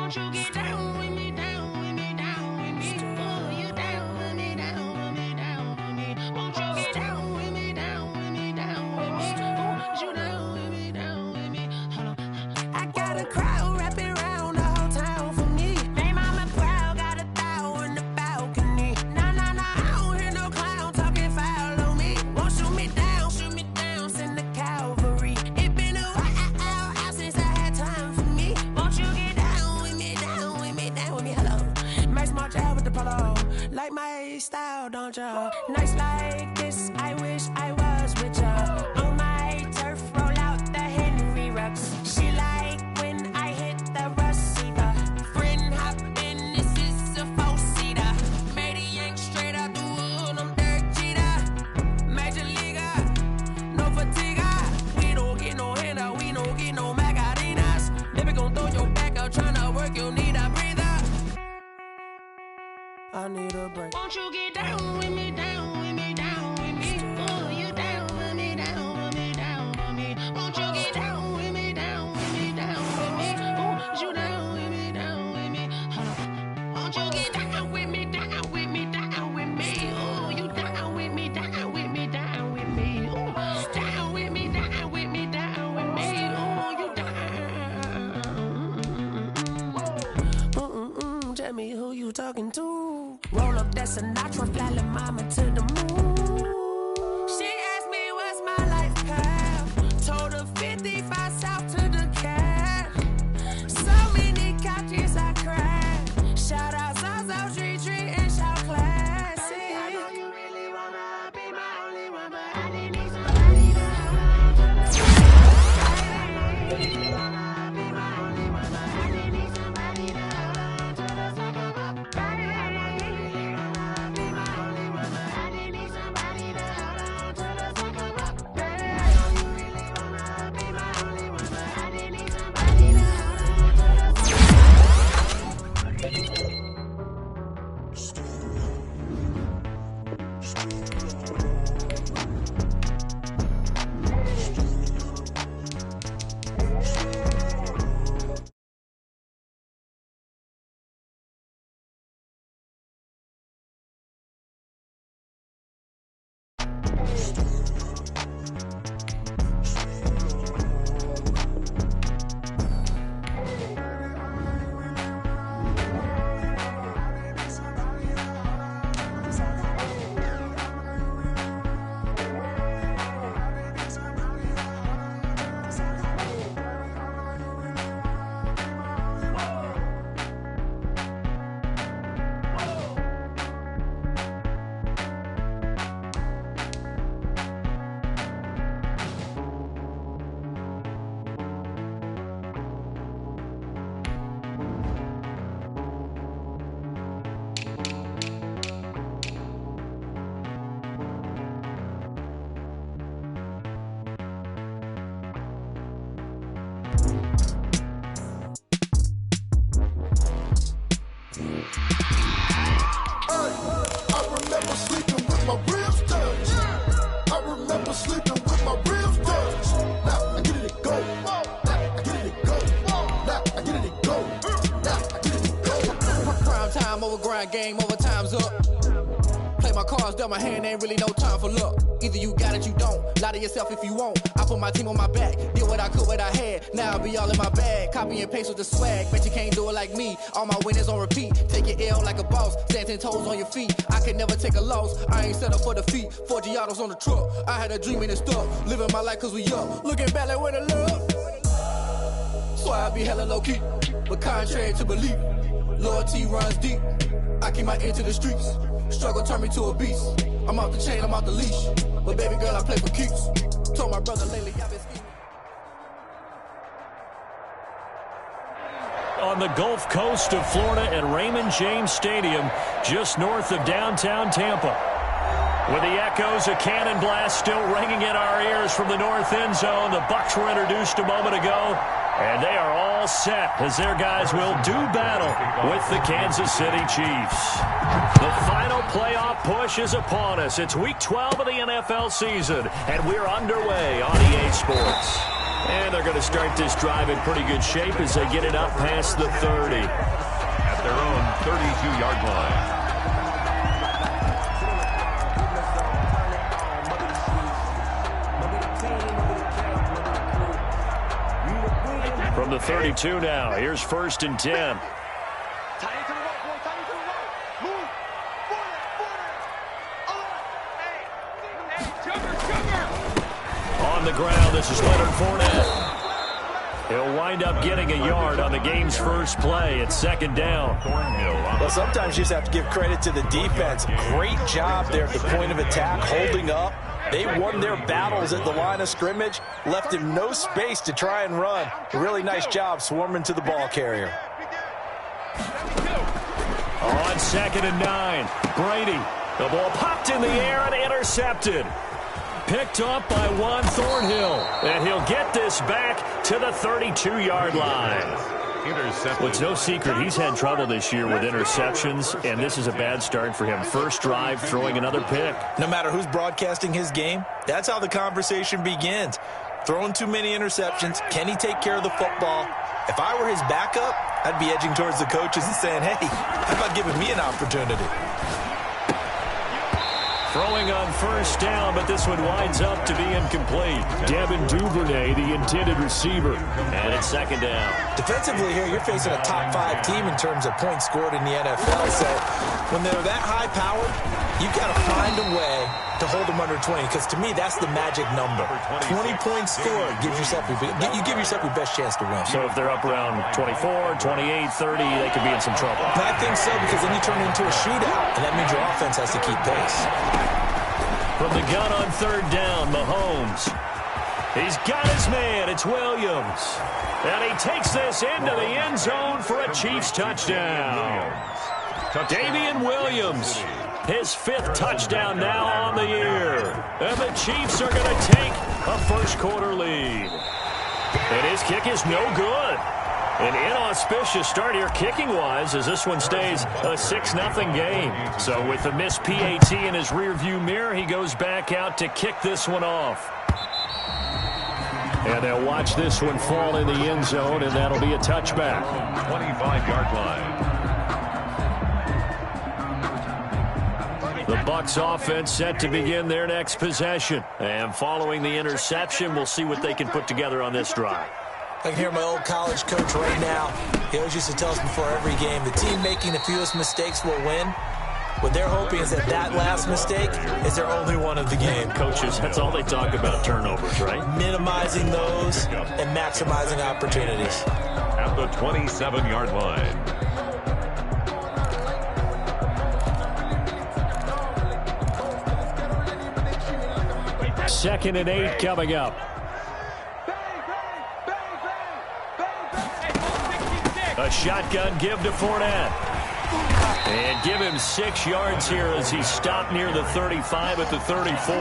Won't you get down with me, down with me, down with me? Oh, you down with me, down with me, down with me. Won't you get down with me, down with me, down with me? Oh, you down with me, down with me? Hold on. I got a crowd wrapping around the whole town for me. They mama proud, got a thou in the balcony. Nah, nah, nah, I don't hear no clown talking foul on me. Won't shoot me down, send the cavalry. It been a while since I had time for me. Won't you get down with me, down with me, down with me? Hello. Max March out with the polo. Like my style, don't ya? Nights like this, I wish I was with ya. On my turf, roll out the Henry Rux. She like when I hit the receiver. Friend hop in, this is a four-seater. Made a yank straight out the wood, I'm Derek Jeter. Major leaguer, no fatigue. We don't get no handout, we don't get no Macarinas. Never gon' throw your back out, tryna work, you need a breather. I need a break. Won't you get down with me, down with me, down with me? Oh, you down with me, down with me, down with me? Won't you get down with me, down with me, down with me? Oh, you down with me, down with me? Hold on. Won't you get down with me, down with me, down with me? Oh, you down with me, down with me, down with me? Oh, down with me, down with me, down with me? Oh, you down. Tell me who you talking to. Roll up that Sinatra, fly la mama to the moon. She asked me what's my life path. Told her 55 south to the cat. So many couches I cried. Shout out South Street and shout classic. I know you really wanna be my only one, but I didn't need somebody to really wanna be my only one, but I didn't need somebody to hold on to the second cup. Game over, time's up. Play my cards, dealt my hand, ain't really no time for luck. Either you got it, you don't. Lie to yourself if you won't. I put my team on my back, did what I could, what I had. Now I'll be all in my bag, copy and paste with the swag. Bet you can't do it like me. All my winners on repeat. Take your L like a boss, stand 10 toes on your feet. I can never take a loss. I ain't set up for defeat. 4 Giottos on the truck. I had a dream and it's stuck. Living my life cause we up. Looking back like where the love. So I be hella low key, but contrary to belief, loyalty runs deep. I keep my ear to the streets. Struggle turned me to a beast. I'm off the chain, I'm off the leash. But baby girl, I play for keeps. Told my brother lately, I've been scheming. On the Gulf Coast of Florida at Raymond James Stadium, just north of downtown Tampa. With the echoes of cannon blast still ringing in our ears from the north end zone, the Bucs were introduced a moment ago, and they are all set as their guys will do battle with the Kansas City Chiefs. The final playoff push is upon us. It's Week 12 of the NFL season, and we're underway on EA Sports. And they're going to start this drive in pretty good shape as they get it up past the 30. At their own 32-yard line. From the 32 now, here's 1st and 10. On the ground, this is Leonard Fournette. He'll wind up getting a yard on the game's first play. It's 2nd down. Well, sometimes you just have to give credit to the defense. Great job there at the point of attack, holding up. They won their battles at the line of scrimmage, left him no space to try and run. A really nice job swarming to the ball carrier. On 2nd and 9, Brady. The ball popped in the air and intercepted. Picked up by Juan Thornhill. And he'll get this back to the 32-yard line. Well, it's no secret he's had trouble this year with interceptions, and this is a bad start for him. First drive, throwing another pick. No matter who's broadcasting his game, that's how the conversation begins. Throwing too many interceptions, can he take care of the football? If I were his backup, I'd be edging towards the coaches and saying, hey, how about giving me an opportunity? Throwing on 1st down, but this one winds up to be incomplete. Devin Duvernay, the intended receiver. And it's 2nd down. Defensively here, you're facing a top 5 team in terms of points scored in the NFL. So when they're that high-powered, you've got to find a way to hold them under 20. Because to me, that's the magic number. 20 points scored. You give yourself your best chance to win. So if they're up around 24, 28, 30, they could be in some trouble. I think so, because then you turn it into a shootout, and that means your offense has to keep pace. From the gun on 3rd down, Mahomes. He's got his man. It's Williams. And he takes this into the end zone for a Chiefs touchdown. Damian Williams, his 5th touchdown now on the year. And the Chiefs are going to take a first-quarter lead. And his kick is no good. An inauspicious start here kicking-wise as this one stays a 6-0 game. So with the missed PAT in his rearview mirror, he goes back out to kick this one off. And they'll watch this one fall in the end zone, and that'll be a touchback. 25-yard line. The Bucs offense set to begin their next possession. And following the interception, we'll see what they can put together on this drive. I can hear my old college coach right now. He always used to tell us before every game, the team making the fewest mistakes will win. What they're hoping is that last mistake is their only one of the game. Coaches, that's all they talk about, turnovers, right? Minimizing those and maximizing opportunities. At the 27-yard line. Second and 8 coming up. A shotgun give to Fournette. And give him 6 yards here as he stopped near the 35 at the 34.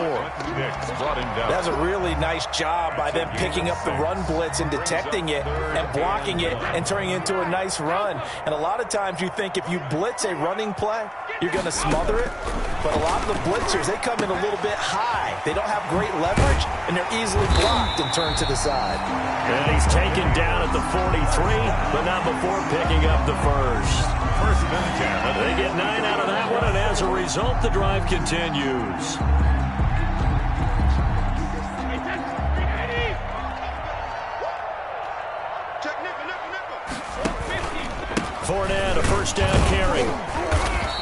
That's a really nice job by them picking up the run blitz and detecting it and blocking it and turning it into a nice run. And a lot of times you think if you blitz a running play, you're going to smother it. But a lot of the blitzers, they come in a little bit high. They don't have great leverage, and they're easily blocked and turned to the side. And he's taken down at the 43, but not before picking up the first. They get 9 out of that one, and as a result, the drive continues. Fournette, a first down carry.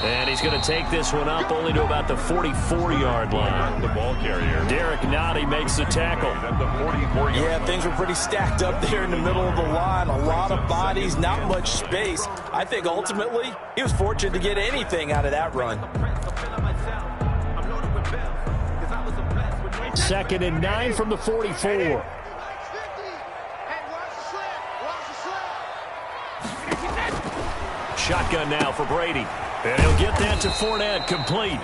And he's going to take this one up only to about the 44-yard line. The ball carrier. Derek Nottie makes the tackle. At the 44-yard line. Yeah, things were pretty stacked up there in the middle of the line. A lot of bodies, not much space. I think ultimately he was fortunate to get anything out of that run. 2nd and 9 from the 44. Shotgun now for Brady. And he'll get that to Fournette, complete.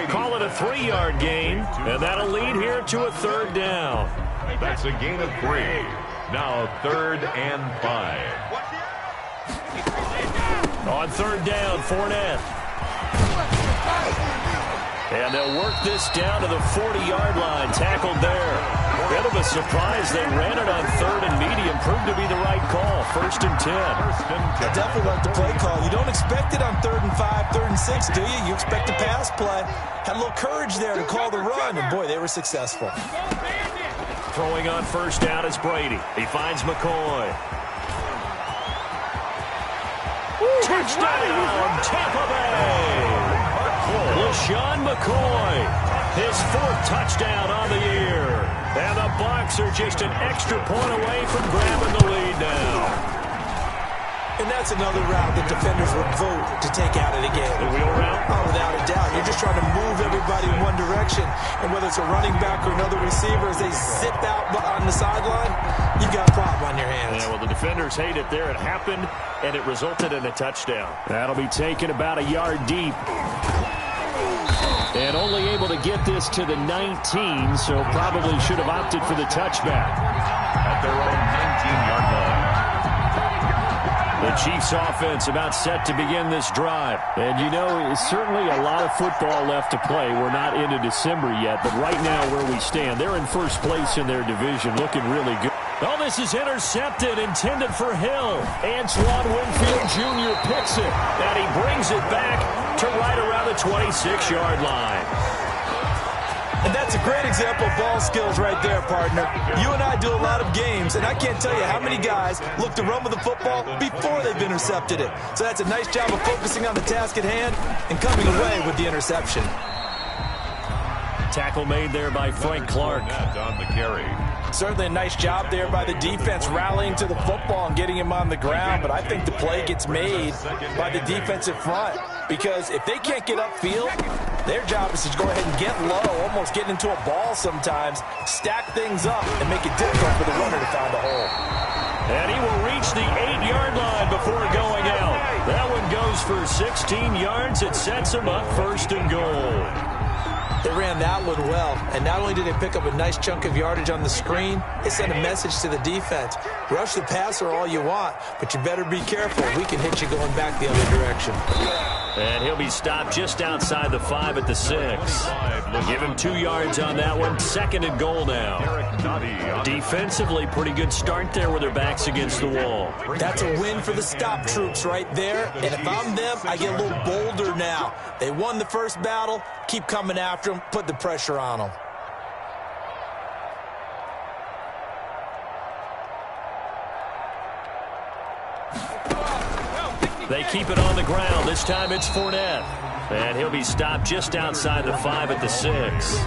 Call it a 3-yard gain, and that'll lead here to a 3rd down. That's a gain of 3. Now 3rd and 5. On 3rd down, Fournette. And they'll work this down to the 40-yard line. Tackled there. Bit of a surprise. They ran it on 3rd and medium. Proved to be the right call. 1st and 10. I definitely like the play call. You don't expect it on 3rd and 5, 3rd and 6, do you? You expect a pass play. Had a little courage there to call the run, and boy, they were successful. Throwing on 1st down is Brady. He finds McCoy. Touchdown, Tampa Bay! LaShawn McCoy, his 4th touchdown on the year. And the Bucs are just an extra point away from grabbing the lead now. And that's another route that defenders would vote to take out of the game. The wheel route? Oh, without a doubt. You're just trying to move everybody in one direction. And whether it's a running back or another receiver, as they zip out on the sideline, you've got a problem on your hands. Yeah, well, the defenders hate it there. It happened, and it resulted in a touchdown. That'll be taken about a yard deep. And only able to get this to the 19, so probably should have opted for the touchback. At their own 19-yard line. The Chiefs offense about set to begin this drive. And, you know, it's certainly a lot of football left to play. We're not into December yet, but right now where we stand, they're in 1st place in their division, looking really good. Oh, this is intercepted, intended for Hill. Antoine Winfield Jr. picks it, and he brings it back to right around the 26-yard line. And that's a great example of ball skills right there, partner. You and I do a lot of games, and I can't tell you how many guys look to run with the football before they've intercepted it. So that's a nice job of focusing on the task at hand and coming away with the interception. Tackle made there by Frank Clark. On the carry. Certainly a nice job there by the defense rallying to the football and getting him on the ground, but I think the play gets made by the defensive front because if they can't get upfield, their job is to go ahead and get low, almost get into a ball sometimes, stack things up, and make it difficult for the runner to find a hole. And he will reach the 8-yard line before going out. That one goes for 16 yards. It sets him up 1st and goal. They ran that one well, and not only did they pick up a nice chunk of yardage on the screen, they sent a message to the defense. Rush the passer all you want, but you better be careful. We can hit you going back the other direction. And he'll be stopped just outside the 5 at the 6. Give him 2 yards on that one. 2nd and goal now. Defensively, pretty good start there with their backs against the wall. That's a win for the stop troops right there. And if I'm them, I get a little bolder now. They won the first battle. Keep coming after them. Put the pressure on them. They keep it on the ground. This time it's Fournette. And he'll be stopped just outside the 5 at the 6.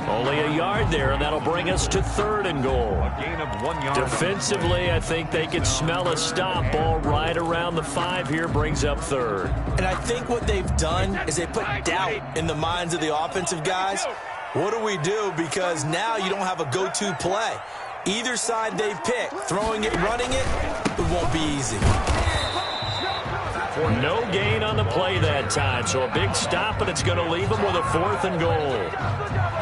Only a yard there, and that'll bring us to 3rd and goal. A gain of 1 yard. Defensively, I think they could smell a stop. Ball right around the 5 here brings up 3rd. And I think what they've done is they put doubt in the minds of the offensive guys. What do we do? Because now you don't have a go-to play. Either side they pick, throwing it, running it, it won't be easy. No gain on the play that time, so a big stop, and it's going to leave them with a 4th and goal.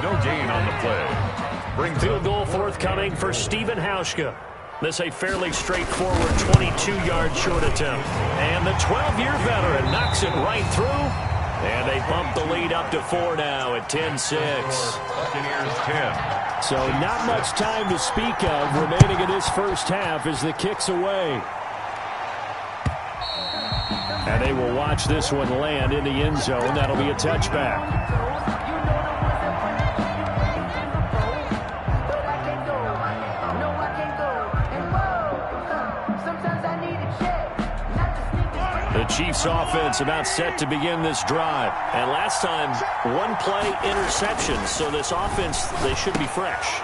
No gain on the play. Field goal forthcoming for Stephen Hauschka. This a fairly straightforward 22-yard short attempt. And the 12-year veteran knocks it right through. And they bump the lead up to 4 now at 10-6. Buccaneers 10. So not much time to speak of remaining in this first half as the kick's away. And they will watch this one land in the end zone. That'll be a touchback. The Chiefs offense about set to begin this drive. And last time, 1-play interception. So this offense, they should be fresh.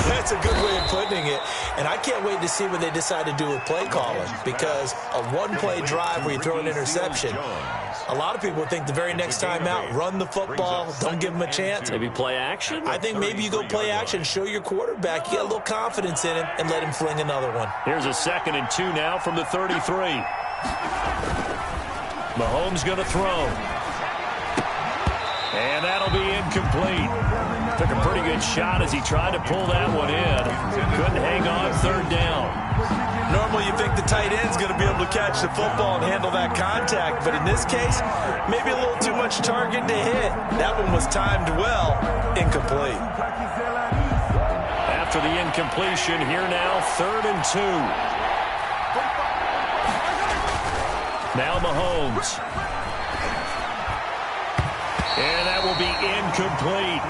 That's a good way of putting it. And I can't wait to see what they decide to do with play calling. Because a 1-play drive where you throw an interception, a lot of people think the very next time out, run the football, don't give them a chance. Maybe play action? I think maybe you go play action, show your quarterback, you get a little confidence in him, and let him fling another one. Here's a 2nd and 2 now from the 33. Mahomes going to throw. And that'll be incomplete. Took a pretty good shot as he tried to pull that one in. Couldn't hang on 3rd down. normal, you think the tight end's going to be able to catch the football and handle that contact. But in this case, maybe a little too much target to hit. That one was timed well. Incomplete. After the incompletion, here now, 3rd and 2. Now Mahomes. And that will be incomplete.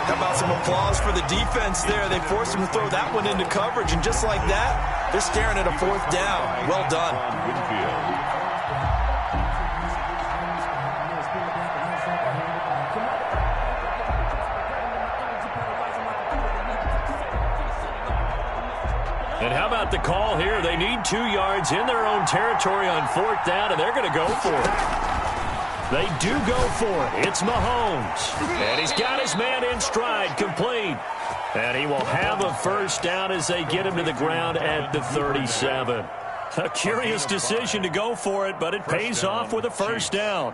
How about some applause for the defense there? They forced him to throw that one into coverage, and just like that, they're staring at a 4th down. Well done. And how about the call here? They need 2 yards in their own territory on 4th down, and they're going to go for it. They do go for it. It's Mahomes. And he's got his man in stride, complete. And he will have a 1st down as they get him to the ground at the 37. A curious decision to go for it, but it pays off with a 1st down.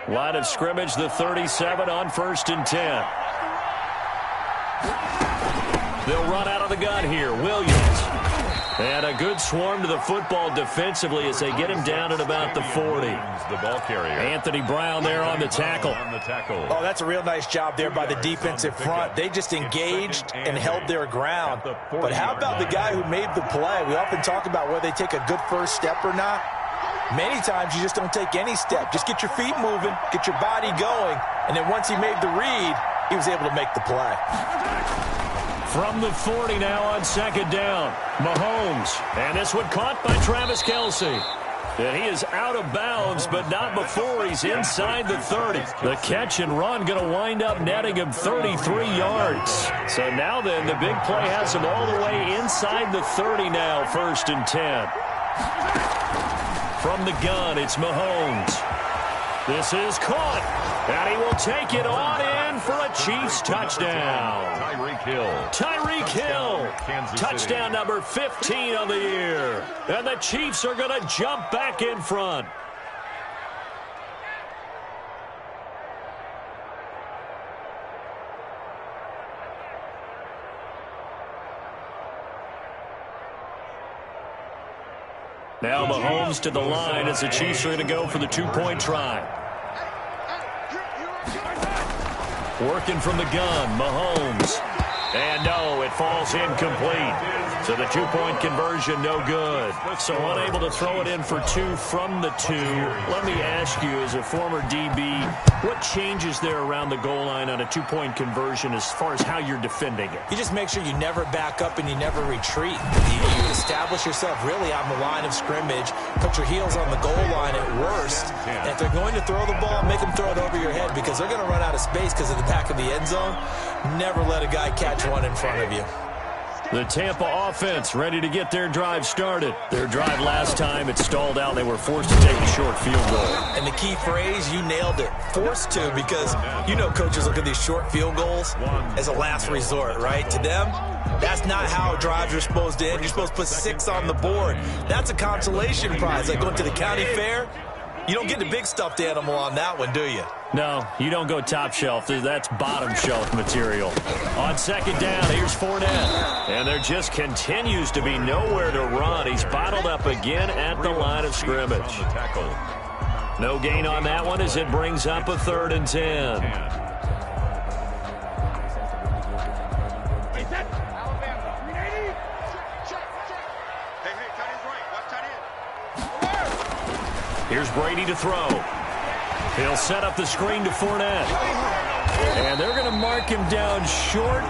Line of scrimmage, the 37 on 1st and 10. They'll run out of the gun here. Williams. And a good swarm to the football defensively as they get him down at about the 40. The ball carrier. Anthony Brown there on the tackle. Oh, that's a real nice job there by the defensive front. They just engaged and held their ground. But how about the guy who made the play? We often talk about whether they take a good first step or not. Many times you just don't take any step. Just get your feet moving, get your body going, and then once he made the read, he was able to make the play. From the 40 now on 2nd down, Mahomes. And this one caught by Travis Kelce. And he is out of bounds, but not before he's inside the 30. The catch and run going to wind up netting him 33 yards. So now then, the big play has him all the way inside the 30 now, 1st and 10. From the gun, it's Mahomes. This is caught, and he will take it on in for a Chiefs touchdown. Tyreek Hill. Touchdown number 15 on the year. And the Chiefs are going to jump back in front. Now Mahomes to the line as the Chiefs are going to go for the 2-point try. Working from the gun, Mahomes. And no, it falls incomplete. So the 2-point conversion, no good. So unable to throw it in for 2 from the 2. Let me ask you, as a former DB, what changes there around the goal line on a 2-point conversion as far as how you're defending it? You just make sure you never back up and you never retreat. You establish yourself really on the line of scrimmage, put your heels on the goal line at worst. And if they're going to throw the ball, make them throw it over your head because they're going to run out of space because of the back of the end zone. Never let a guy catch one in front of you. The Tampa offense ready to get their drive started. Their drive last time, it stalled out. They were forced to take a short field goal. And the key phrase, you nailed it. Forced to, because you know coaches look at these short field goals as a last resort, right? To them, that's not how drives are supposed to end. You're supposed to put 6 on the board. That's a consolation prize. Like going to the county fair, you don't get the big stuffed animal on that one, do you? No, you don't go top shelf. That's bottom shelf material. On 2nd down, here's Fournette. And there just continues to be nowhere to run. He's bottled up again at the line of scrimmage. No gain on that one as it brings up a 3rd and 10. Here's Brady to throw. He'll set up the screen to Fournette. And they're going to mark him down short,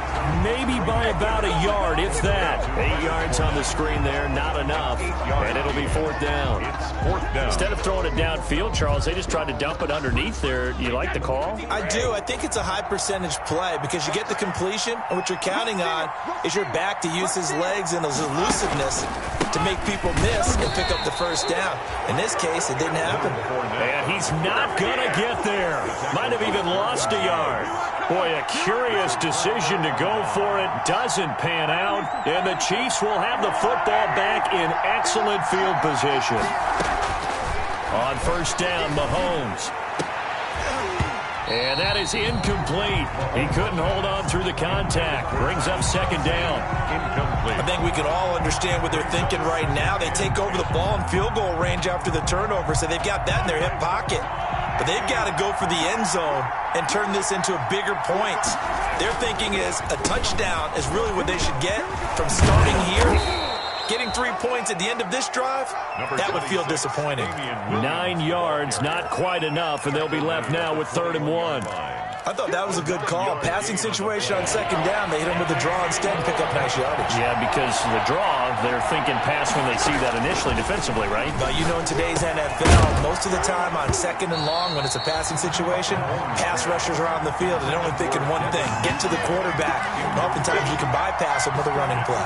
maybe by about a yard, if that. 8 yards on the screen there, not enough. And it'll be 4th down. Instead of throwing it downfield, Charles, they just tried to dump it underneath there. Do you like the call? I do. I think it's a high percentage play because you get the completion, and what you're counting on is your back to use his legs and his elusiveness to make people miss and pick up the 1st down. In this case, it didn't happen. And he's not going to get there. Might have even lost a yard. Boy, a curious decision to go for it. Doesn't pan out. And the Chiefs will have the football back in excellent field position. On 1st down, Mahomes. And that is incomplete. He couldn't hold on through the contact. Brings up second down. Incomplete. I think we can all understand what they're thinking right now. They take over the ball in field goal range after the turnover, so they've got that in their hip pocket. But they've got to go for the end zone and turn this into bigger points. Their thinking is a touchdown is really what they should get from starting here. Getting 3 points at the end of this drive, that would feel disappointing. 9 yards, not quite enough, and they'll be left now with 3rd and 1. I thought that was a good call. Passing situation on second down, they hit him with the draw instead and pick up nice yardage. Yeah, because the draw, they're thinking pass when they see that initially defensively, right? But you know, in today's NFL, most of the time on second and long, when it's a passing situation, pass rushers are on the field and they're only thinking one thing, get to the quarterback. And oftentimes you can bypass them with a running play.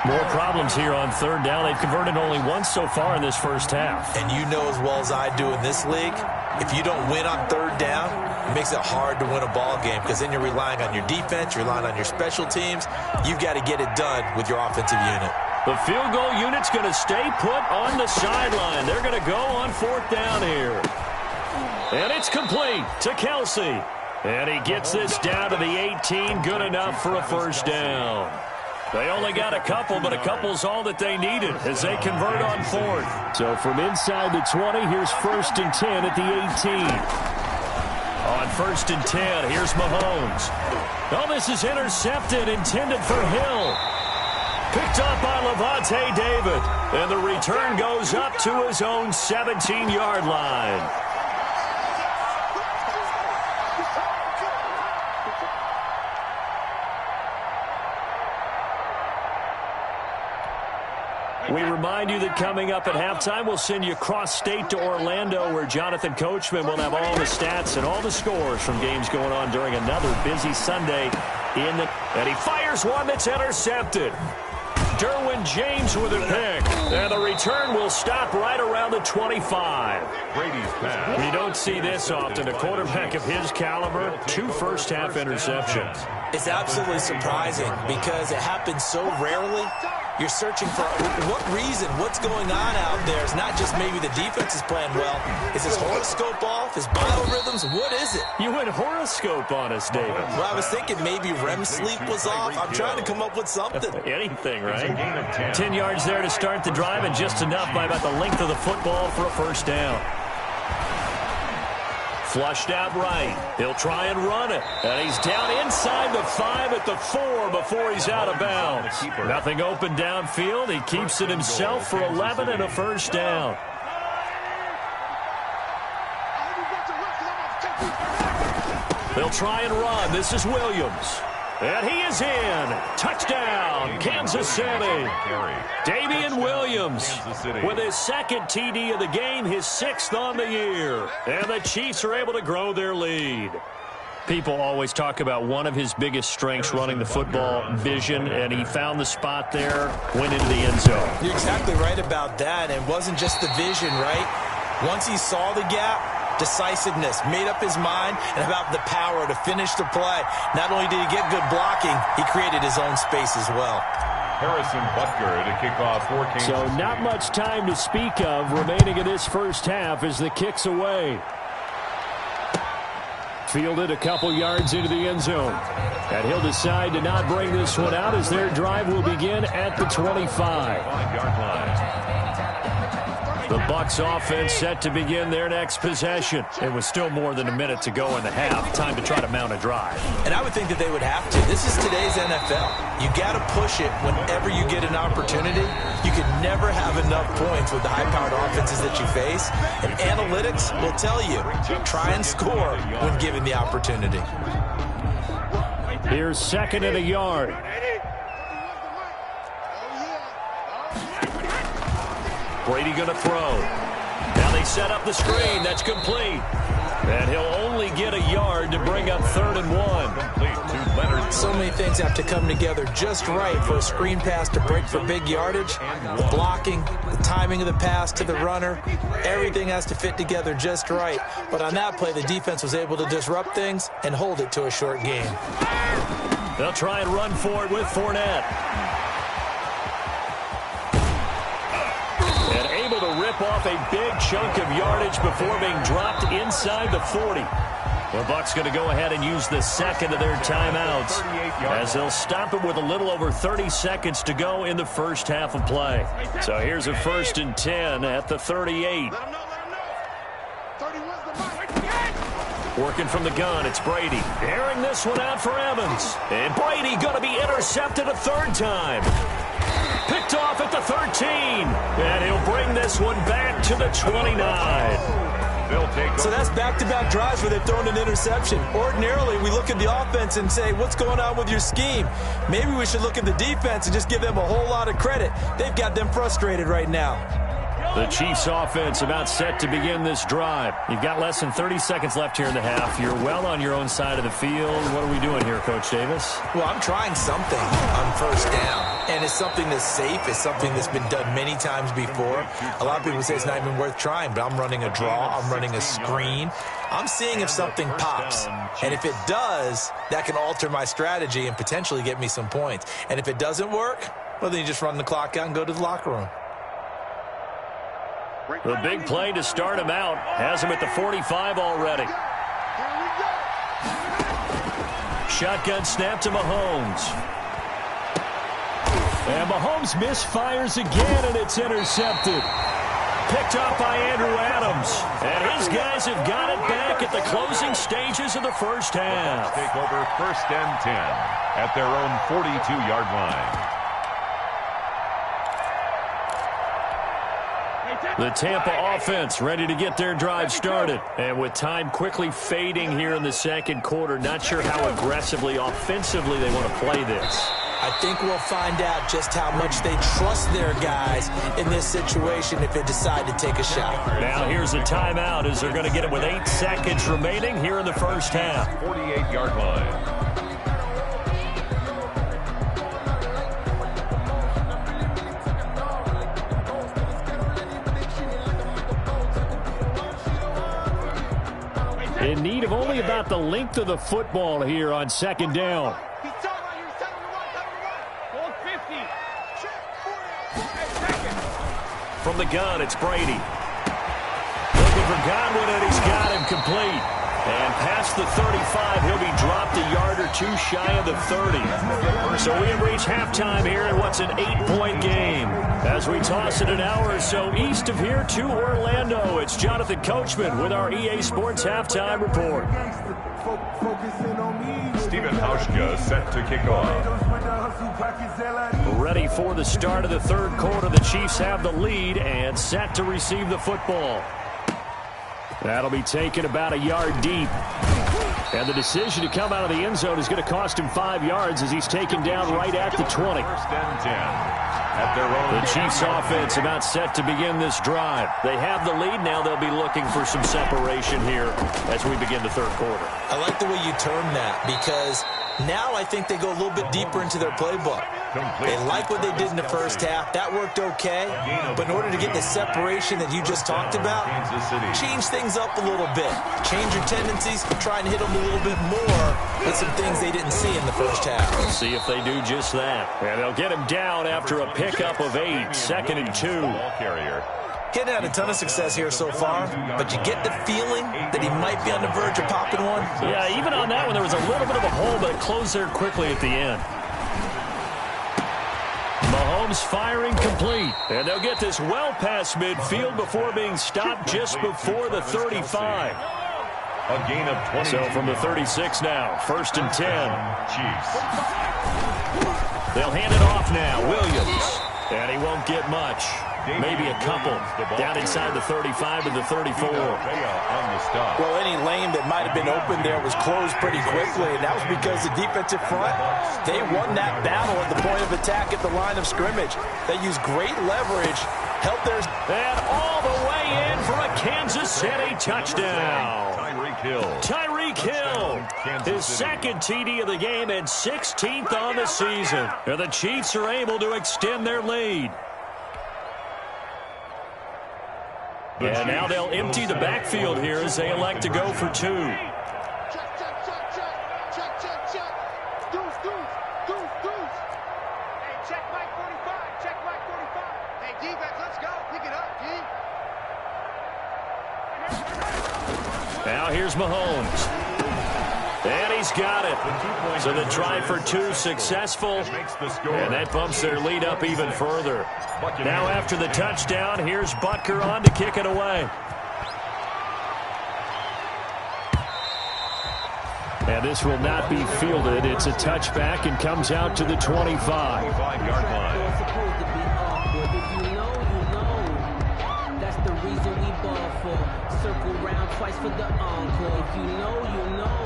More problems here on 3rd down. They've converted only once so far in this first half. And you know as well as I do in this league, if you don't win on 3rd down, it makes it hard to win a ball game because then you're relying on your defense, you're relying on your special teams. You've got to get it done with your offensive unit. The field goal unit's going to stay put on the sideline. They're going to go on 4th down here. And it's complete to Kelsey. And he gets this down to the 18. Good enough for a first down. They only got a couple, but a couple's all that they needed as they convert on 4th. So from inside the 20, here's 1st and 10 at the 18. On 1st and 10, here's Mahomes. Oh, this is intercepted, intended for Hill. Picked up by Levante David. And the return goes up to his own 17-yard line. We remind you that coming up at halftime, we'll send you cross-state to Orlando, where Jonathan Coachman will have all the stats and all the scores from games going on during another busy Sunday. And he fires one that's intercepted. Derwin James with a pick. And the return will stop right around the 25. Brady's pass. You don't see this often. A quarterback of his caliber, 2 first-half interceptions. It's absolutely surprising because it happens so rarely. You're searching for what reason, what's going on out there. It's not just maybe the defense is playing well. Is his horoscope off? His biorhythms? What is it? You went horoscope on us, David. Well, I was thinking maybe REM sleep was off. I'm trying to come up with something. Anything, right? 10 yards there to start the drive, and just enough by about the length of the football for a first down. Flushed out right. He'll try and run it. And he's down inside the 5 at the 4 before he's out of bounds. Nothing open downfield. He keeps it himself for 11 and a first down. They'll try and run. This is Williams. And he is in. Touchdown, Kansas City. Damian Williams with his 2nd TD of the game, his 6th on the year. And the Chiefs are able to grow their lead. People always talk about one of his biggest strengths running the football, vision, and he found the spot there, went into the end zone. You're exactly right about that. It wasn't just the vision, right? Once he saw the gap, decisiveness, made up his mind, and about the power to finish the play. Not only did he get good blocking, he created his own space as well. Harrison Butker to kick off for Kansas. So not much time to speak of remaining in this first half as the kick's away. Fielded a couple yards into the end zone. And he'll decide to not bring this one out as their drive will begin at the 25. 5-yard line. The Bucs offense set to begin their next possession. It was still more than a minute to go in the half. Time to try to mount a drive. And I would think that they would have to. This is today's NFL. You got to push it whenever you get an opportunity. You can never have enough points with the high-powered offenses that you face. And analytics will tell you, try and score when given the opportunity. Here's 2nd and a yard. Brady going to throw. Now they set up the screen. That's complete. And he'll only get a yard to bring up 3rd and 1. So many things have to come together just right for a screen pass to break for big yardage. The blocking, the timing of the pass to the runner, everything has to fit together just right. But on that play, the defense was able to disrupt things and hold it to a short game. They'll try and run for it with Fournette. And able to rip off a big chunk of yardage before being dropped inside the 40. The Bucs going to go ahead and use the second of their timeouts as they'll stop it with a little over 30 seconds to go in the first half of play. So here's a 1st and 10 at the 38. Working from the gun, it's Brady. Airing this one out for Evans. And Brady going to be intercepted a third time. Picked off at the 13. And he'll bring this one back to the 29. So that's back-to-back drives where they've thrown an interception. Ordinarily, we look at the offense and say, what's going on with your scheme? Maybe we should look at the defense and just give them a whole lot of credit. They've got them frustrated right now. The Chiefs offense about set to begin this drive. You've got less than 30 seconds left here in the half. You're well on your own side of the field. What are we doing here, Coach Davis? Well, I'm trying something on first down. And it's something that's safe. It's something that's been done many times before. A lot of people say it's not even worth trying, but I'm running a draw. I'm running a screen. I'm seeing if something pops. And if it does, that can alter my strategy and potentially get me some points. And if it doesn't work, well, then you just run the clock out and go to the locker room. The big play to start him out has him at the 45 already. Shotgun snap to Mahomes. And Mahomes misfires again, and it's intercepted. Picked off by Andrew Adams. And his guys have got it back at the closing stages of the first half. Take over 1st and 10 at their own 42-yard line. The Tampa offense ready to get their drive started. And with time quickly fading here in the second quarter, not sure how aggressively, offensively they want to play this. I think we'll find out just how much they trust their guys in this situation if they decide to take a shot. Now here's a timeout as they're going to get it with 8 seconds remaining here in the first half. 48-yard line. In need of only about the length of the football here on second down. From the gun, it's Brady. Looking for Godwin, and he's got him complete. And past the 35, he'll be dropped a yard or two shy of the 30. So we have reached halftime here in what's an 8-point game. As we toss it an hour or so east of here to Orlando, it's Jonathan Coachman with our EA Sports Halftime Report. Stephen Hauschka set to kick off. Ready for the start of the third quarter. The Chiefs have the lead and set to receive the football. That'll be taken about a yard deep. And the decision to come out of the end zone is going to cost him 5 yards as he's taken down right at the 20. 1st and 10 at their own. The Chiefs offense about set to begin this drive. They have the lead. Now they'll be looking for some separation here as we begin the third quarter. I like the way you term that because now I think they go a little bit deeper into their playbook. They like what they did in the first half. That worked okay. But in order to get the separation that you just talked about, change things up a little bit. Change your tendencies, try and hit them a little bit more with some things they didn't see in the first half. We'll see if they do just that. And they'll get him down after a pickup of 8, 2nd and 2. Getting had a ton of success here so far, but you get the feeling that he might be on the verge of popping one. Yeah, even on that one, there was a little bit of a hole, but it closed there quickly at the end. Mahomes firing complete. And they'll get this well past midfield before being stopped just before the 35. A gain of 20. So from the 36 now, 1st and 10. Chiefs. They'll hand it off now. Williams. And he won't get much. Maybe a couple. Down inside the 35 to the 34. Well, any lane that might have been open there was closed pretty quickly, and that was because the defensive front, they won that battle at the point of attack at the line of scrimmage. They used great leverage, helped their... And all the way in for a Kansas City touchdown. Tyreek Hill, his second TD of the game and 16th on the season. And the Chiefs are able to extend their lead. And now they'll empty the backfield here as they elect to go for 2. Now here's Mahomes. And he's got it. So the try for two successful, and that bumps their lead up even further. Now after the touchdown, here's Butker on to kick it away. And this will not be fielded. It's a touchback and comes out to the 25-yard line. That's the reason we ball for. Circle round twice for the encore. If you know, you know.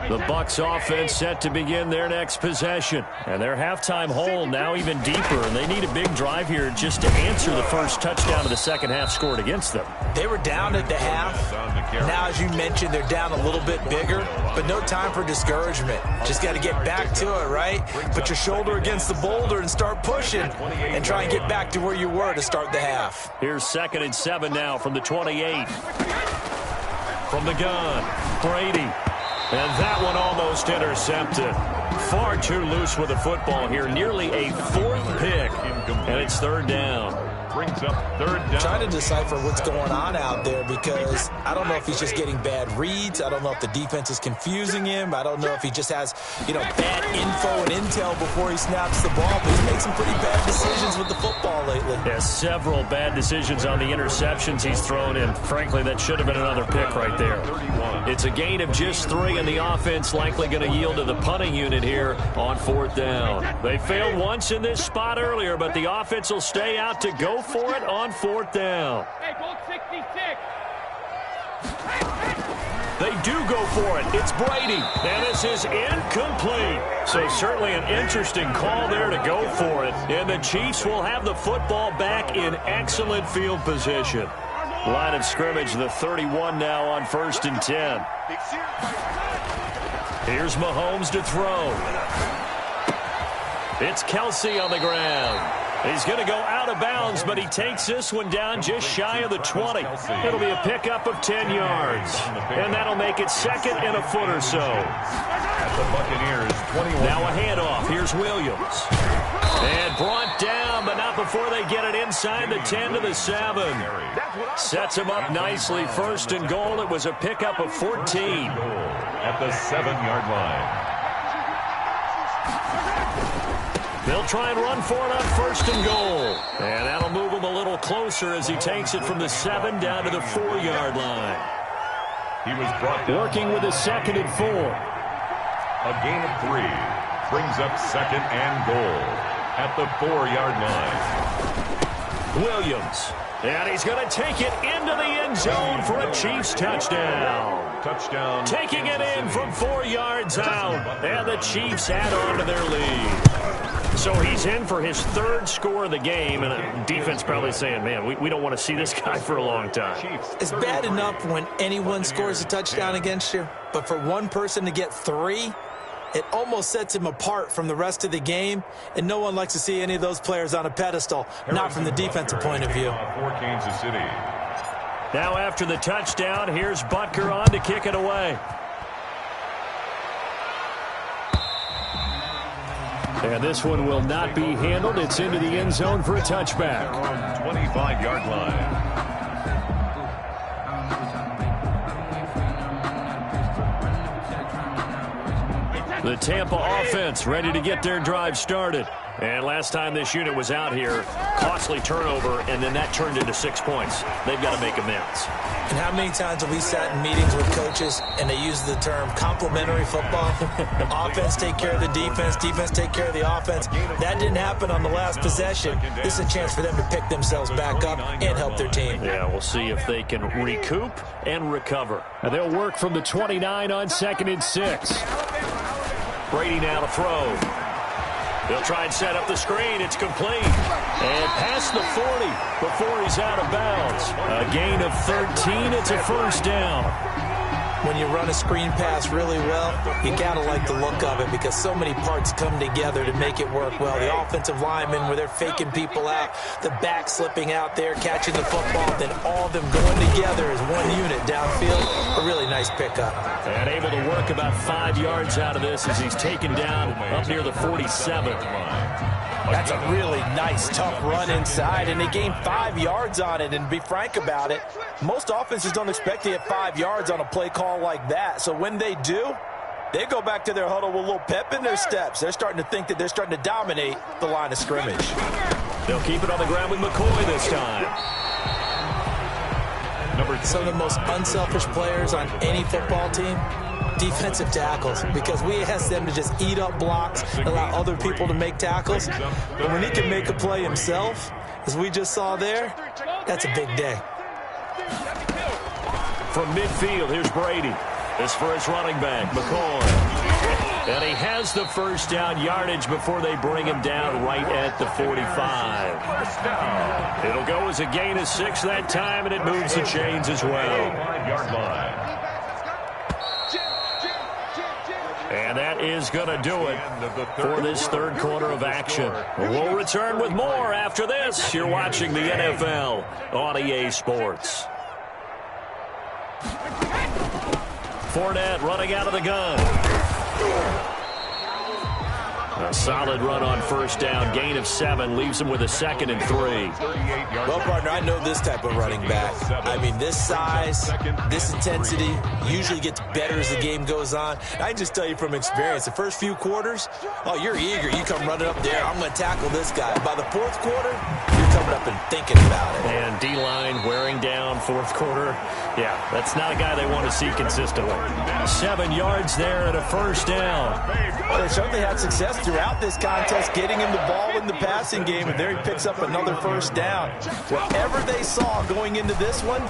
The Bucs offense set to begin their next possession. And their halftime hole now even deeper. And they need a big drive here just to answer the first touchdown of the second half scored against them. They were down at the half. Now, as you mentioned, they're down a little bit bigger. But no time for discouragement. Just got to get back to it, right? Put your shoulder against the boulder and start pushing. And try and get back to where you were to start the half. Here's 2nd and 7 now from the 28. From the gun, Brady. And that one almost intercepted. Far too loose with the football here. Nearly a 4th pick. And it's 3rd down. Brings up 3rd down. Trying to decipher what's going on out there because I don't know if he's just getting bad reads. I don't know if the defense is confusing him. I don't know if he just has, bad info and intel before he snaps the ball. But he's made some pretty bad decisions with the football lately. Yeah, several bad decisions on the interceptions he's thrown in. Frankly, that should have been another pick right there. It's a gain of just 3, and the offense likely going to yield to the punting unit here on 4th down. They failed once in this spot earlier, but the offense will stay out to go for it on 4th down. Hey, goal 66. They do go for it. It's Brady, and this is incomplete. So certainly an interesting call there to go for it. And the Chiefs will have the football back in excellent field position. Line of scrimmage, the 31 now on 1st and 10. Here's Mahomes to throw. It's Kelsey on the ground. He's going to go out of bounds, but he takes this one down just shy of the 20. It'll be a pickup of 10 yards. And that'll make it 2nd and a foot or so. At the Buccaneers, 21. Now a handoff. Here's Williams. And brought down, but not before they get it inside the 10 to the 7. Sets him up nicely. 1st and goal. It was a pickup of 14. At the 7-yard line. They'll try and run for it on 1st and goal. And that'll move him a little closer as he takes it from the 7 down to the 4-yard line. He was brought down. Working with a 2nd and 4. A gain of 3. Brings up 2nd and goal at the 4-yard line. Williams. And he's going to take it into the end zone for a Chiefs touchdown. Touchdown. Taking it in from 4 yards out. And the Chiefs add on to their lead. So he's in for his 3rd score of the game, and the defense probably saying, man, we don't want to see this guy for a long time. It's bad enough when anyone scores a touchdown against you, but for one person to get 3, it almost sets him apart from the rest of the game, and no one likes to see any of those players on a pedestal, not from the defensive point of view. For Kansas City. Now after the touchdown, here's Butker on to kick it away. And this one will not be handled. It's into the end zone for a touchback. 25-yard line. The Tampa offense ready to get their drive started. And last time this unit was out here, costly turnover, and then that turned into 6 points. They've got to make amends. And how many times have we sat in meetings with coaches and they use the term complementary football? Offense take care of the defense, defense take care of the offense. That didn't happen on the last possession. This is a chance for them to pick themselves back up and help their team. Yeah, we'll see if they can recoup and recover. And they'll work from the 29 on 2nd and 6. Brady now to throw. They'll try and set up the screen. It's complete. And past the 40 before he's out of bounds. A gain of 13. It's a 1st down. When you run a screen pass really well, you got to like the look of it because so many parts come together to make it work well. The offensive linemen, where they're faking people out, the back slipping out there, catching the football, then all of them going together as one unit downfield. A really nice pickup. And able to work about 5 yards out of this as he's taken down up near the 47. That's a really nice, tough run inside, and they gained 5 yards on it. And to be frank about it, most offenses don't expect to get 5 yards on a play call like that. So when they do, they go back to their huddle with a little pep in their steps. They're starting to think that they're starting to dominate the line of scrimmage. They'll keep it on the ground with McCoy this time. Some of the most unselfish players on any football team, defensive tackles, because we ask them to just eat up blocks, allow other people to make tackles. But when he can make a play himself, as we just saw there, that's a big day. From midfield, here's Brady. This for his running back, McCoy. And he has the first down yardage before they bring him down right at the 45. First down. It'll go as a gain of 6 that time, and it moves the chains as well. 5-yard line. And that is going to do it for this third quarter of action. We'll return with more after this. You're watching the NFL on EA Sports. Fournette running out of the gun. A solid run on first down. Gain of 7 leaves him with a 2nd and 3. Well, partner, I know this type of running back. I mean, this size, this intensity usually gets better as the game goes on. I can just tell you from experience, the first few quarters, oh, you're eager. You come running up there. I'm going to tackle this guy. By the fourth quarter, you're coming up and thinking about it. And D-line wearing down fourth quarter. Yeah, that's not a guy they want to see consistently. 7 yards there and a first down. Well, they certainly had success throughout this contest, getting him the ball in the passing game, and there he picks up another first down. Whatever they saw going into this one,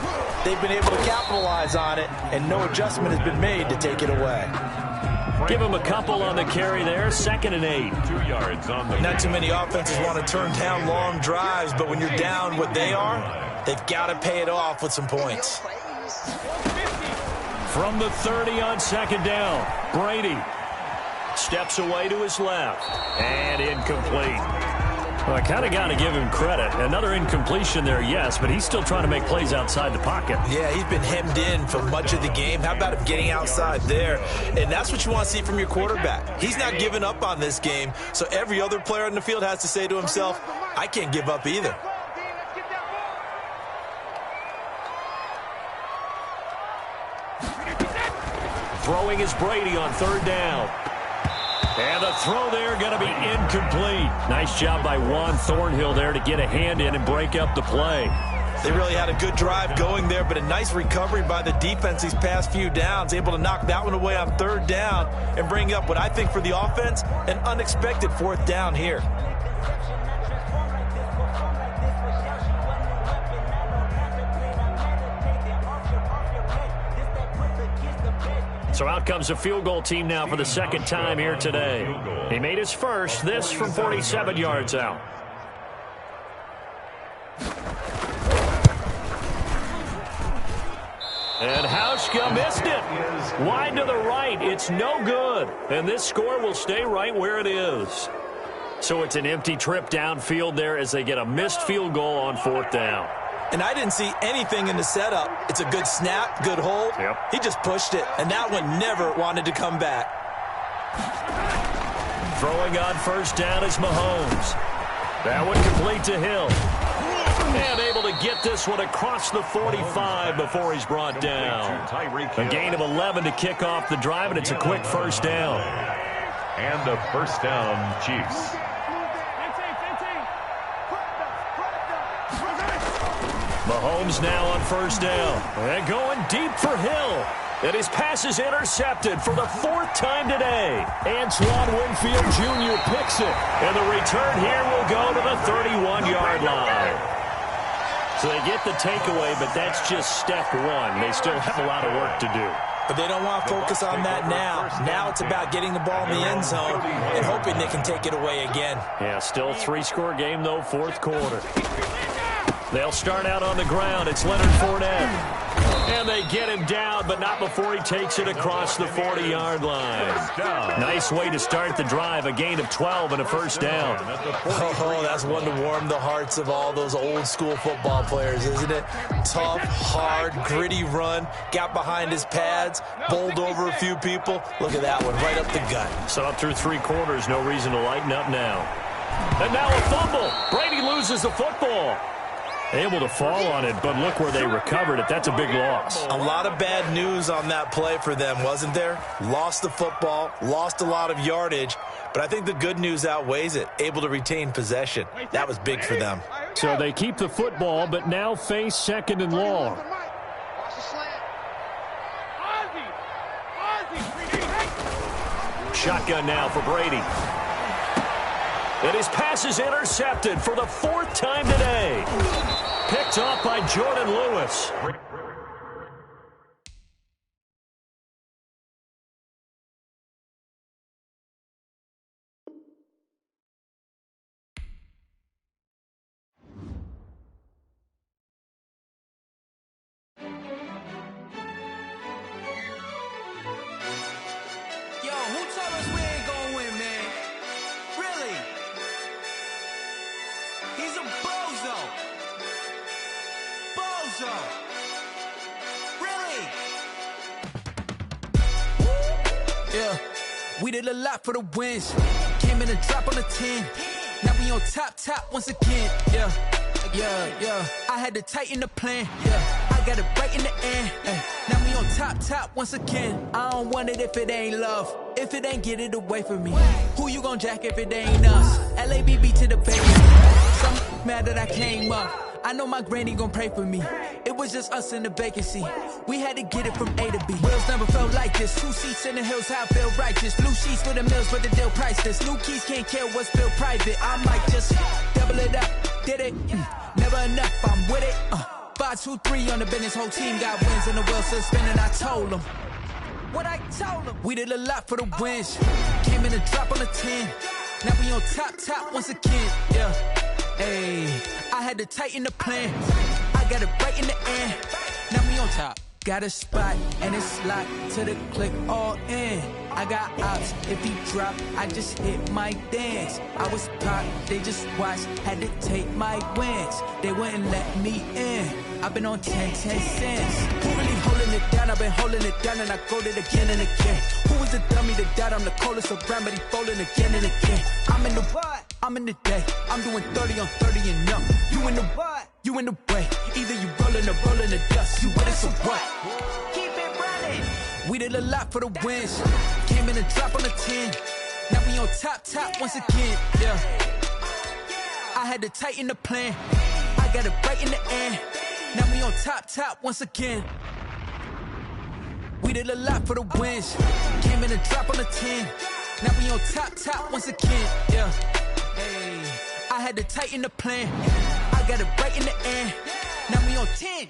they've been able to capitalize on it, and no adjustment has been made to take it away. Give him a couple on the carry there, 2nd and 8. 2 yards on the Not too many offenses want to turn down long drives, but when you're down what they are, they've got to pay it off with some points. From the 30 on 2nd down, Brady steps away to his left, and incomplete. Well, I kind of got to give him credit. Another incompletion there, yes, but he's still trying to make plays outside the pocket. Yeah, he's been hemmed in for much of the game. How about him getting outside there? And that's what you want to see from your quarterback. He's not giving up on this game, so every other player on the field has to say to himself, I can't give up either. Throwing is Brady on 3rd down. And the throw there going to be incomplete. Nice job by Juan Thornhill there to get a hand in and break up the play. They really had a good drive going there, but a nice recovery by the defense these past few downs, able to knock that one away on 3rd down and bring up what I think for the offense, an unexpected 4th down here. So out comes a field goal team now for the 2nd time here today. He made his first, this from 47 yards out. And Hauschka missed it. Wide to the right. It's no good. And this score will stay right where it is. So it's an empty trip downfield there as they get a missed field goal on 4th down. And I didn't see anything in the setup. It's a good snap, good hold. Yep. He just pushed it, and that one never wanted to come back. Throwing on first down is Mahomes. That one complete to Hill. And able to get this one across the 45 before he's brought down. A gain of 11 to kick off the drive, and it's a quick first down. And a first down, Chiefs. Mahomes now on first down. And going deep for Hill. And his pass is intercepted for the 4th time today. Antoine Winfield Jr. picks it. And the return here will go to the 31-yard line. So they get the takeaway, but that's just step 1. They still have a lot of work to do. But they don't want to focus on that now. Now it's about getting the ball in the end zone and hoping they can take it away again. Yeah, still 3-score game, though, 4th quarter. They'll start out on the ground. It's Leonard Fournette. And they get him down, but not before he takes it across the 40-yard line. Nice way to start the drive. A gain of 12 and a first down. Oh, that's one to warm the hearts of all those old-school football players, isn't it? Tough, hard, gritty run. Got behind his pads, bowled over a few people. Look at that one, right up the gut. So up through 3 quarters, no reason to lighten up now. And now a fumble. Brady loses the football. Able to fall on it, but look where they recovered it. That's a big loss. A lot of bad news on that play for them, wasn't there? Lost the football, lost a lot of yardage, but I think the good news outweighs it. Able to retain possession. That was big for them. So they keep the football, but now face 2nd and long. Shotgun now for Brady. And his pass is intercepted for the 4th time today. Picked off by Jordan Lewis. Yo, who told us we ain't gonna win, man? Really? He's a bozo. Bozo. Really? Yeah, we did a lot for the wins. Came in a drop on the 10. Now we on top once again. Yeah. I had to tighten the plan. Yeah, I got it right in the end. Now we on top once again. I don't want it if it ain't love. If it ain't, get it away from me. Who you gon' jack if it ain't us? LABB to the baby. Some mad that I came up. I know my granny gon' pray for me. It was just us in the vacancy. We had to get it from A to B. Wheels never felt like this. 2 seats in the hills, how I feel righteous. Blue sheets for the mills, but the deal priceless. New keys can't care what's still private. I might just double it up. Did it? Never enough, I'm with it. 5, 2, 3 on the business. Whole team got wins and the wheels still spinning. I told them what I told them. We did a lot for the wins. Came in a drop on the 10. Now we on top once again. Yeah. Hey, I had to tighten the plan. I got it right in the end. Now we on top. Got a spot and it's locked to the click all in. I got ops, if he drop, I just hit my dance. I was pop, they just watched, had to take my wins. They wouldn't let me in. I've been on 10 cents. Who really holding it down? I've been holding it down and I go it again and again. Who was the dummy that died? I'm the coldest around, but he folding again and again. I'm in the what? I'm in the day. I'm doing 30 on 30 and up. You in the what? You in the way. Either you rolling or rolling the dust. You with us or what? Keep it running. We did a lot for the wins. Came in and drop on the 10. Now we on top once again. Yeah. I had to tighten the plan. I got it right in the end. Now we on top once again. We did a lot for the wins. Came in and drop on the 10. Now we on top once again. Yeah. Hey, I had to tighten the plan. I got it right in the end. Now we on 10.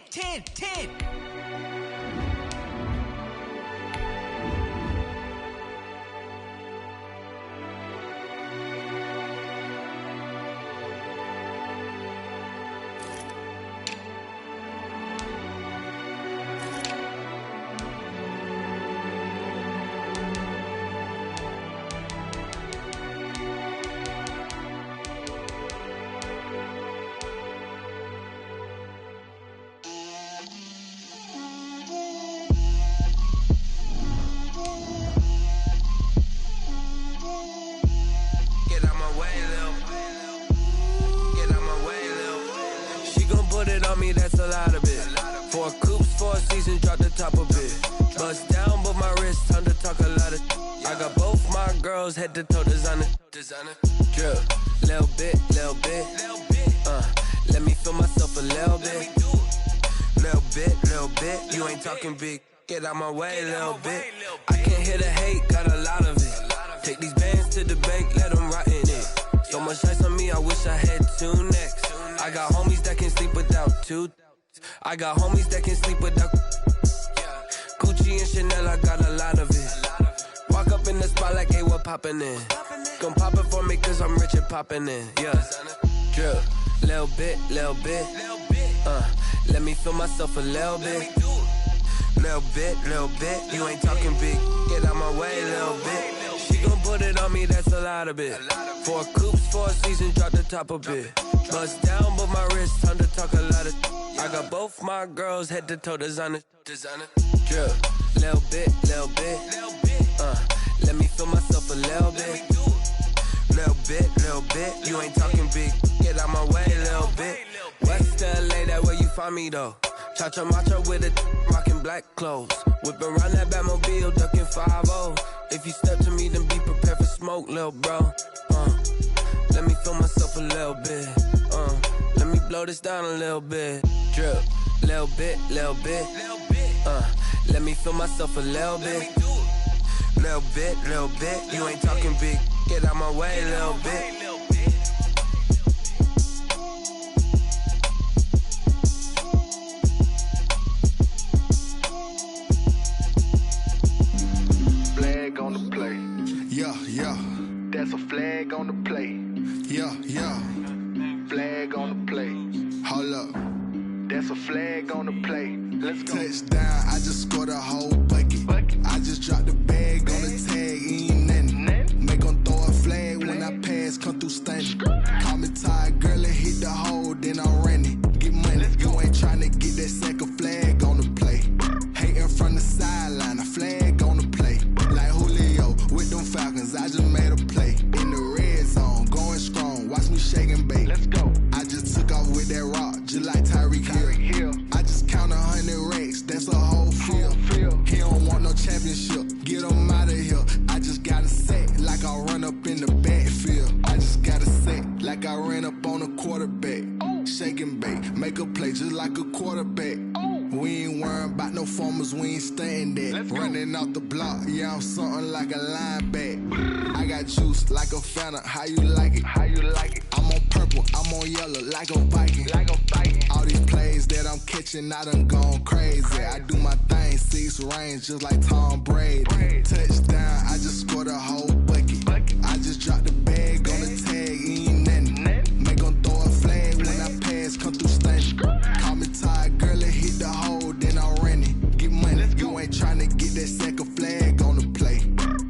That's a lot of it. 4 coops, 4 seasons, drop the top of it. Bust down, but my wrist, time to talk a lot of. I got both my girls head to toe designer. Drip, little bit. Let me feel myself a little bit. Little bit. You ain't talking big. Get out my way, little bit. I can't hear the hate, got a lot of it. Take these bands to the bank, let them rot in it. So much ice on me, I wish I had 2 necks. I got homies that can sleep without 2. I got homies that can sleep without Gucci and Chanel, I got a lot of it. Walk up in the spot like, hey, what poppin' in? Gon' pop it for me cause I'm rich and poppin' in. Yeah, drip, little bit. Let me feel myself a little bit. Little bit. You ain't talking big, get out my way, little bit. She gon' put it on me, that's a lot of it. 4 coops, 4 seasons, drop the top of it. Bust down, but my wrist, time to talk a lot of. I got both my girls head to toe designer. Drip, little bit. Let me feel myself a little bit. Little bit. You ain't talking big, get out my way a little bit. West LA, that where you find me though. Cha-cha macho with a rockin' black clothes. Whip around that Batmobile, ducking 5-0. If you step to me, then be prepared for smoke, lil' bro. Let me feel myself a little bit. Let me blow this down a little bit. Drip, little bit, little bit. Let me feel myself a little bit. Little bit, little bit. You ain't talking big, get out my way a little bit. Flag on the play. Yeah, yeah. That's a flag on the play. Yeah, yeah. Flag on the play. Hold up. That's a flag on the play. Let's go. Touchdown, I just scored a whole bucket. I just dropped the bag on the tag, ain't nothing. Make them throw a flag when I pass, come through stunning. Call me tired, girl, and hit the hole, then I'm running. Get money, you ain't tryna get that second flag on the play. Hating from the sideline, a flag on the play. Like Julio with them Falcons, I just made a play. In the red zone, going strong, watch me shake and bake. Let's go. I just took off with that rock, just like Tyreek Hill. I just count 100 racks, that's a whole field. He don't want no championship, get him out of here. I just got a set, like I run up in the backfield. I just got a set, like I ran up on a quarterback. Shake and bake, make a play just like a quarterback. We ain't worrying about no formers, we ain't staying there. Running off the block, yeah, I'm something like a linebacker. I got juice like a Fanta, how you like it? How you like it? I'm on purple, I'm on yellow, like a Viking. Like a Viking. All these plays that I'm catching, I done gone crazy. I do my thing, 6 range, just like Tom Brady. Touchdown, I just scored a whole bucket. I just dropped the bag on the tag, ain't nothing. Make them throw a flag when I pass, come through stunning. Call me tired, girl, and hit the hole, then I'm running. Get money, you ain't tryna get that second flag on the play.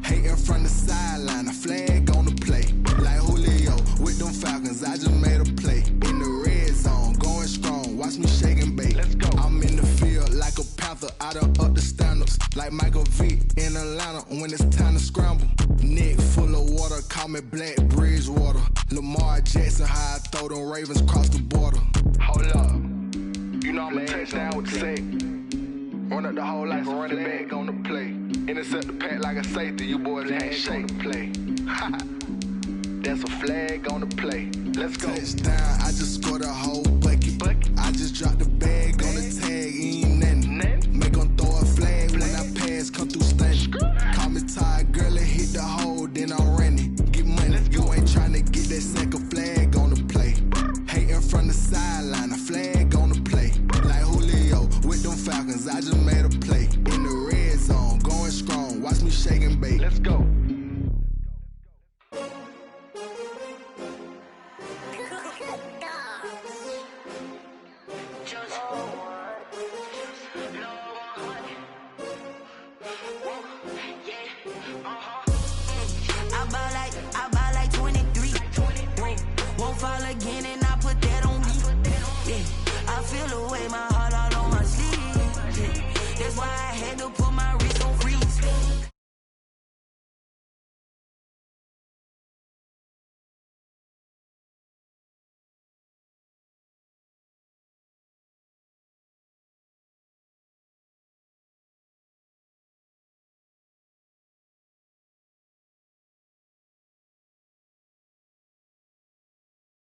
Hating from the sideline, a flag on the play. Like Julio with them Falcons, I just made a play. In the red zone, going strong, watch me shake and bake. Let's go. I'm in the field like a Panther, I done up the standards. Like Michael Vick in Atlanta when it's time to scramble. Neck full of water, call me Black Bridgewater. Lamar Jackson, how I throw them Ravens cross the border. Hold up. You know I'm a touchdown with the sack. Run up the whole like a running back on the play. Intercept the pack like a safety, you boys ain't shake the play. That's a flag on the play. Let's go. Touchdown, I just scored a whole bucket. I just dropped the bag on the tag, ain't nothing. Make them throw a flag when I pass, come through stunning. Call me tired, girl, and hit the hole, then I'm running. Get money, you ain't tryna get that second flag on the play. Hating from the sideline, a flag on the play. Like Julio with them Falcons, I just made a play. In the red zone, going strong, watch me shake and bake. Let's go. I buy like 23. Won't fall again and I put that on me. Yeah, I feel the way my